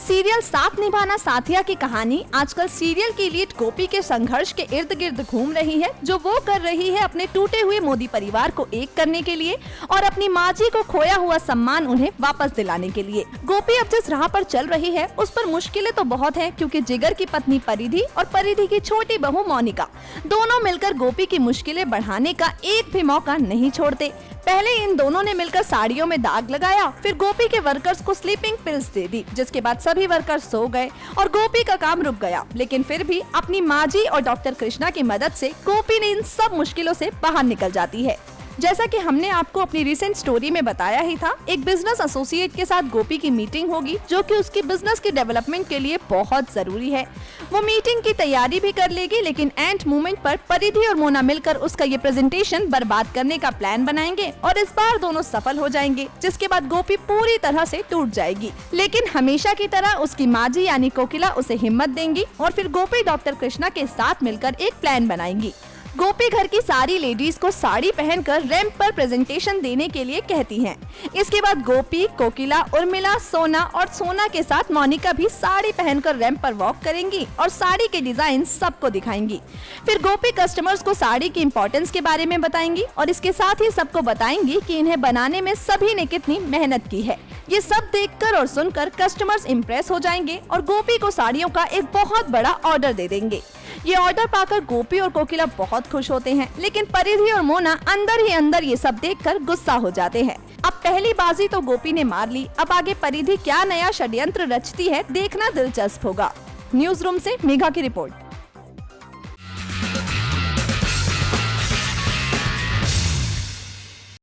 Serial साथ निभाना साथिया की कहानी आजकल सीरियल की लीड गोपी के संघर्ष के इर्द गिर्द घूम रही है, जो वो कर रही है अपने टूटे हुए मोदी परिवार को एक करने के लिए और अपनी माँ जी को खोया हुआ सम्मान उन्हें वापस दिलाने के लिए। गोपी अब जिस राह पर चल रही है उस पर मुश्किलें तो बहुत हैं, क्योंकि जिगर की पत्नी परिधि और परिधि की छोटी बहू मोनिका दोनों मिलकर गोपी की मुश्किलें बढ़ाने का एक भी मौका नहीं छोड़ते। पहले इन दोनों ने मिलकर साड़ियों में दाग लगाया, फिर गोपी के वर्कर्स को स्लीपिंग पिल्स दे दी, जिसके बाद सभी वर्कर्स सो गए और गोपी का काम रुक गया। लेकिन फिर भी अपनी माँ जी और डॉक्टर कृष्णा की मदद से गोपी ने इन सब मुश्किलों से बाहर निकल जाती है। जैसा कि हमने आपको अपनी रिसेंट स्टोरी में बताया ही था, एक बिजनेस एसोसिएट के साथ गोपी की मीटिंग होगी, जो कि उसकी बिजनेस के डेवलपमेंट के लिए बहुत जरूरी है। वो मीटिंग की तैयारी भी कर लेगी, लेकिन एंड मोमेंट पर परिधि और मोना मिलकर उसका ये प्रेजेंटेशन बर्बाद करने का प्लान बनाएंगे और इस बार दोनों सफल हो जाएंगे, जिसके बाद गोपी पूरी तरह से टूट जाएगी। लेकिन हमेशा की तरह उसकी माँ जी यानी कोकिला उसे हिम्मत देंगी और फिर गोपी डॉक्टर कृष्णा के साथ मिलकर एक प्लान बनाएंगी। गोपी घर की सारी लेडीज को साड़ी पहनकर रैंप पर प्रेजेंटेशन देने के लिए कहती हैं। इसके बाद गोपी, कोकिला, उर्मिला, सोना और सोना के साथ मोनिका भी साड़ी पहनकर रैंप पर वॉक करेंगी और साड़ी के डिजाइन सबको दिखाएंगी। फिर गोपी कस्टमर्स को साड़ी की इम्पोर्टेंस के बारे में बताएंगी और इसके साथ ही सबको बताएंगी कि इन्हें बनाने में सभी ने कितनी मेहनत की है। ये सब देखकर और सुनकर कस्टमर्स इम्प्रेस हो जाएंगे और गोपी को साड़ियों का एक बहुत बड़ा ऑर्डर दे देंगे। ये ऑर्डर पाकर गोपी और कोकिला बहुत खुश होते हैं, लेकिन परिधि और मोना अंदर ही अंदर ये सब देखकर गुस्सा हो जाते हैं। अब पहली बाजी तो गोपी ने मार ली, अब आगे परिधि क्या नया षड्यंत्र रचती है देखना दिलचस्प होगा। न्यूज रूम से मेघा की रिपोर्ट।